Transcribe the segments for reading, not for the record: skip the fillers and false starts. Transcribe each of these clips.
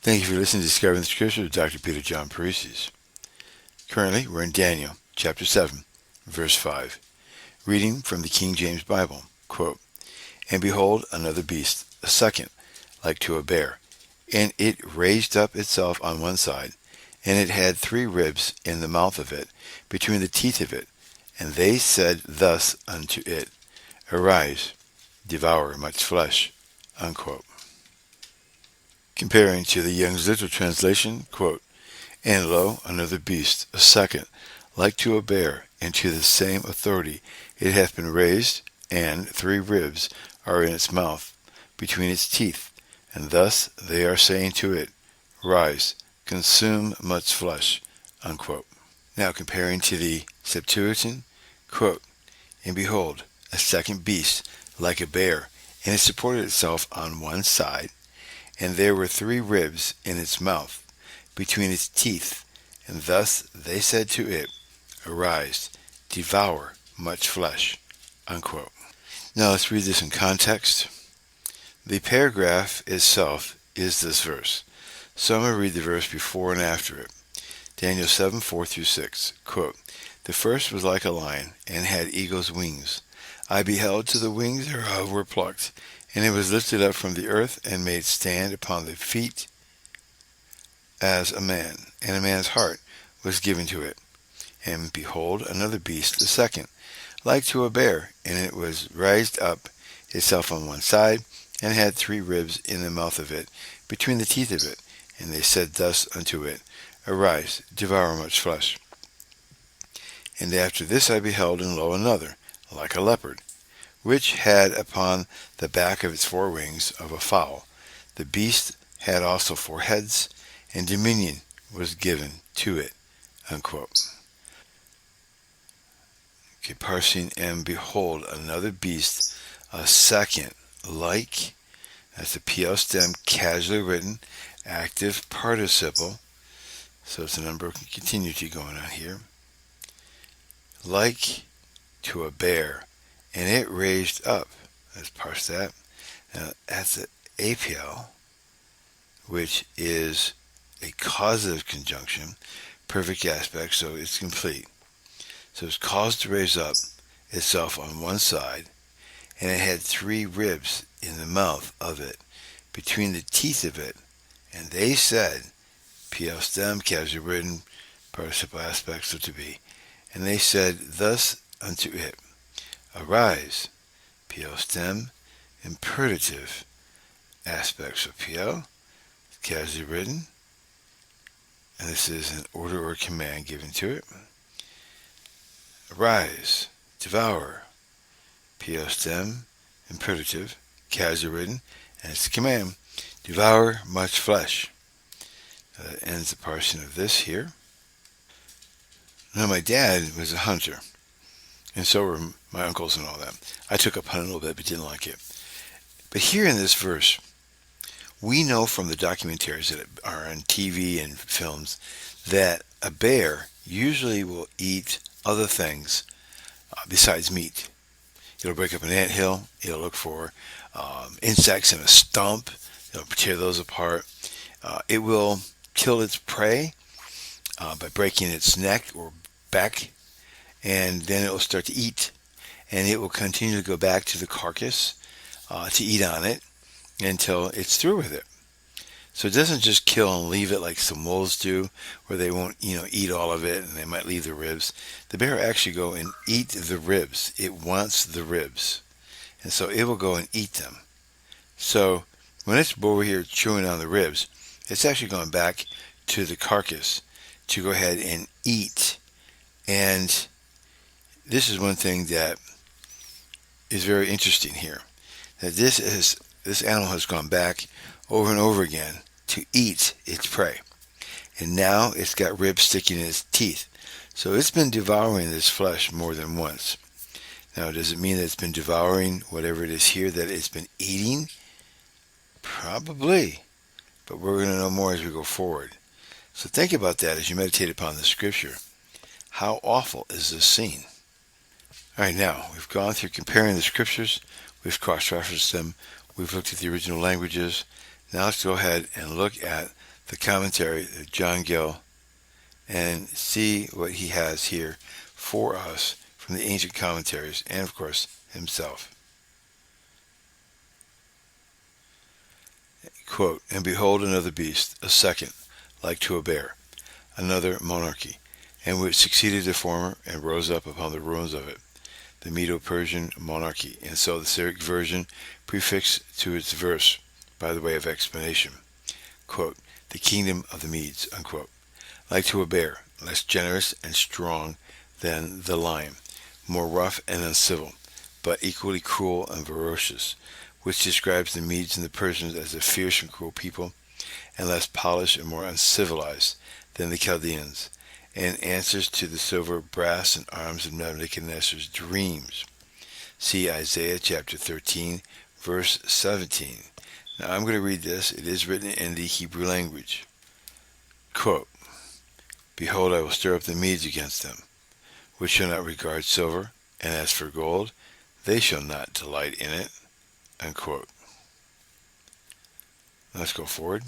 Thank you for listening to Discovering the Scripture with Dr. Peter-John Parisis. Currently, we're in Daniel, chapter 7, verse 5. Reading from the King James Bible, quote, "And behold, another beast, a second, like to a bear, and it raised up itself on one side, and it had 3 ribs in the mouth of it, between the teeth of it. And they said thus unto it, Arise, devour much flesh." Unquote. Comparing to the Young's Literal Translation, quote, "And lo, another beast, a second, like to a bear, and to the same authority it hath been raised, and 3 ribs are in its mouth, between its teeth. And thus they are saying to it, Rise, consume much flesh." Unquote. Now comparing to the Septuagint, quote, "And behold, a second beast, like a bear, and it supported itself on one side, and there were 3 ribs in its mouth, between its teeth. And thus they said to it, Arise, devour much flesh." Unquote. Now let's read this in context. The paragraph itself is this verse. So I'm going to read the verse before and after it. Daniel 7, 4 through 6. Quote, "The first was like a lion, and had eagle's wings. I beheld till the wings thereof were plucked, and it was lifted up from the earth, and made stand upon the feet as a man, and a man's heart was given to it. And behold, another beast, the second, like to a bear, and it was raised up itself on one side, and had 3 ribs in the mouth of it, between the teeth of it. And they said thus unto it, Arise, devour much flesh. And after this I beheld, and lo, another, like a leopard, which had upon the back of its 4 wings of a fowl. The beast had also 4 heads, and dominion was given to it." Unquote. Okay, parsing, "And behold, another beast, a second, like," that's a PL stem, casually written, active participle, so it's an unbroken continuity going on here, "like to a bear, and it raised up." Let's parse that. Now, that's an APL, which is a causative conjunction, perfect aspect, so it's complete. So it's caused to raise up itself on one side, and it had 3 ribs in the mouth of it, between the teeth of it. And they said, PL stem, casually written, participle aspect, so to be. And they said thus unto it, Arise, PL stem, imperative aspects of PL, casually written, and this is an order or command given to it. Arise, devour, PL stem, imperative, casually written, and it's a command, devour much flesh. That ends the parsing of this here. Now my dad was a hunter, and so were my uncles and all that. I took up hunting a little bit, but didn't like it. But here in this verse, we know from the documentaries that are on TV and films that a bear usually will eat other things besides meat. It'll break up an anthill. It'll look for insects in a stump. It'll tear those apart. It will kill its prey by breaking its neck or back, and then it will start to eat, and it will continue to go back to the carcass to eat on it until it's through with it. So it doesn't just kill and leave it like some wolves do, where they won't, eat all of it and they might leave the ribs. The bear will actually go and eat the ribs. It wants the ribs, and so it will go and eat them. So when it's over here chewing on the ribs, it's actually going back to the carcass to go ahead and eat. And this is one thing that is very interesting here, that this animal has gone back over and over again to eat its prey. And now it's got ribs sticking in its teeth. So it's been devouring this flesh more than once. Now, does it mean that it's been devouring whatever it is here that it's been eating? Probably. But we're going to know more as we go forward. So think about that as you meditate upon the scripture. How awful is this scene? All right, now, we've gone through comparing the scriptures. We've cross-referenced them. We've looked at the original languages. Now let's go ahead and look at the commentary of John Gill and see what he has here for us from the ancient commentaries and, of course, himself. Quote, "And behold another beast, a second, like to a bear, another monarchy, and which succeeded the former, and rose up upon the ruins of it, the Medo-Persian monarchy." And so the Syriac version prefixed to its verse by the way of explanation. Quote, "The kingdom of the Medes," unquote, "like to a bear, less generous and strong than the lion, more rough and uncivil, but equally cruel and ferocious," which describes the Medes and the Persians as a fierce and cruel people, and less polished and more uncivilized than the Chaldeans, and answers to the silver, brass, and arms of Nebuchadnezzar's dreams. See Isaiah chapter 13, verse 17. Now I'm going to read this. It is written in the Hebrew language. Quote, "Behold, I will stir up the Medes against them, which shall not regard silver, and as for gold, they shall not delight in it." Unquote. Let's go forward.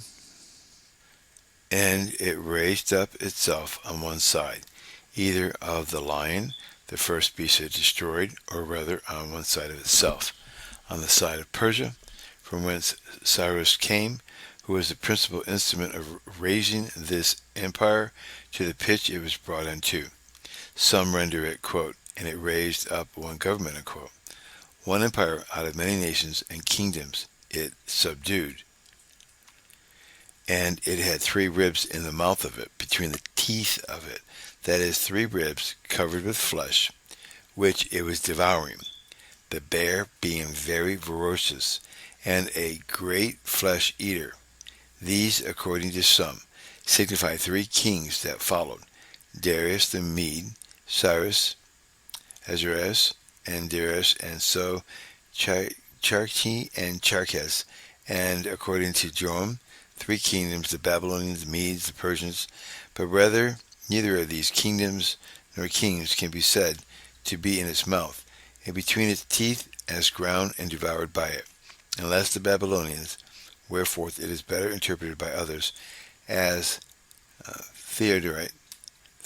"And it raised up itself on one side, either of the lion, the first beast it destroyed, or rather on one side of itself, on the side of Persia, from whence Cyrus came, who was the principal instrument of raising this empire to the pitch it was brought unto." Some render it, quote, "and it raised up one government," unquote. One empire out of many nations and kingdoms it subdued. "And it had 3 ribs in the mouth of it, between the teeth of it, that is, 3 ribs covered with flesh, which it was devouring, the bear being very ferocious, and a great flesh eater. These, according to some, signify 3 kings that followed: Darius the Mede, Cyrus, Ahasuerus, and Darius, and so Charchi and Charches, and according to Joram, 3 kingdoms, the Babylonians, the Medes, the Persians. But rather, neither of these kingdoms nor kings can be said to be in its mouth, and between its teeth, as ground and devoured by it, unless the Babylonians, wherefore it is better interpreted by others as Theodorite,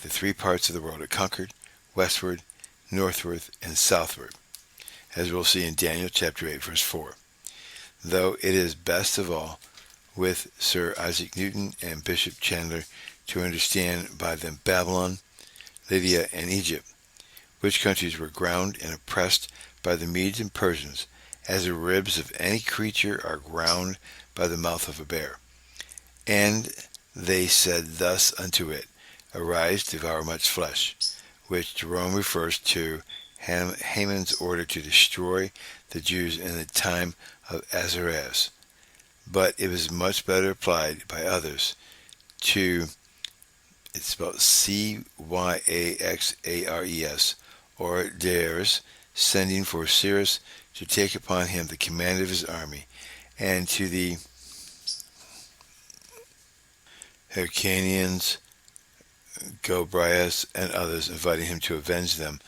the 3 parts of the world it conquered, westward, northward, and southward, as we'll see in Daniel chapter 8, verse 4. Though it is best of all, with Sir Isaac Newton and Bishop Chandler, to understand by them Babylon, Lydia, and Egypt, which countries were ground and oppressed by the Medes and Persians, as the ribs of any creature are ground by the mouth of a bear. And they said thus unto it, Arise, devour much flesh, which Jerome refers to Haman's order to destroy the Jews in the time of Ahasuerus. But it was much better applied by others to, it's spelled Cyaxares, or Darius, sending for Cyrus to take upon him the command of his army, and to the Hyrcanians, Gobryas, and others, inviting him to avenge them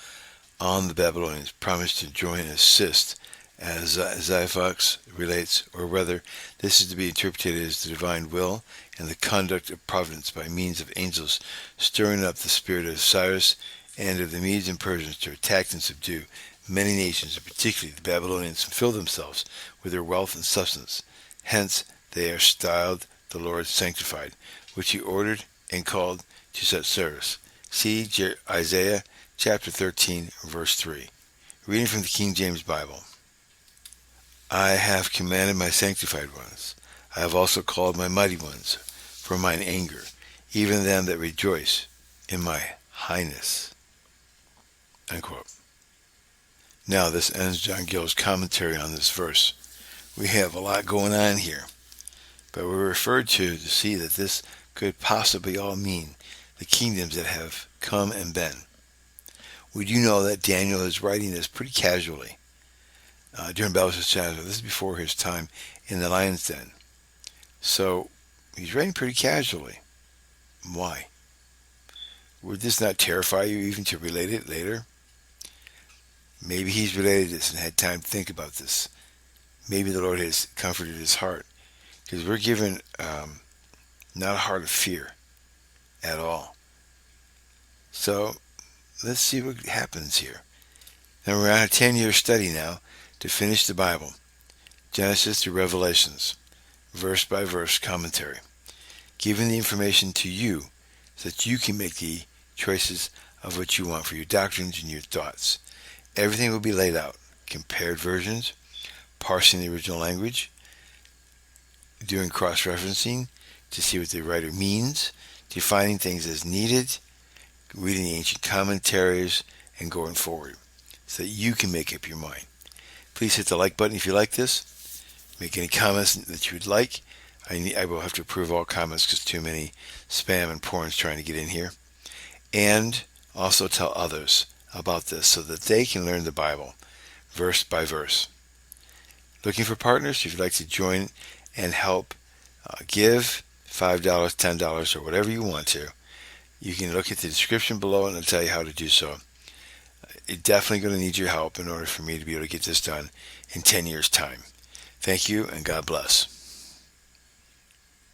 on the Babylonians, promised to join and assist, as Xifax relates, or rather, this is to be interpreted as the divine will and the conduct of providence by means of angels stirring up the spirit of Cyrus and of the Medes and Persians to attack and subdue many nations, and particularly the Babylonians, and fill themselves with their wealth and substance. Hence they are styled the Lord sanctified, which he ordered and called to such service. See Isaiah chapter 13, verse 3. Reading from the King James Bible. I have commanded my sanctified ones. I have also called my mighty ones from mine anger, even them that rejoice in my highness. Unquote. Now this ends John Gill's commentary on this verse. We have a lot going on here, but we're referred to see that this could possibly all mean the kingdoms that have come and been. We do know that Daniel is writing this pretty casually during Belshazzar's shadow. This is before his time in the lion's den. So he's writing pretty casually. Why? Would this not terrify you even to relate it later? Maybe he's related this and had time to think about this. Maybe the Lord has comforted his heart. Because we're given not a heart of fear at all. So let's see what happens here. Now we're on a 10-year study now to finish the Bible, Genesis to Revelations, verse by verse commentary, giving the information to you so that you can make the choices of what you want for your doctrines and your thoughts. Everything will be laid out, compared versions, parsing the original language, doing cross-referencing to see what the writer means, defining things as needed, reading the ancient commentaries, and going forward so that you can make up your mind. Please hit the like button if you like this. Make any comments that you would like. I will have to approve all comments because too many spam and porns trying to get in here. And also tell others about this so that they can learn the Bible verse by verse. Looking for partners? If you'd like to join and help give $5, $10, or whatever you want to, you can look at the description below and it'll tell you how to do so. You're definitely going to need your help in order for me to be able to get this done in 10 years' time. Thank you, and God bless.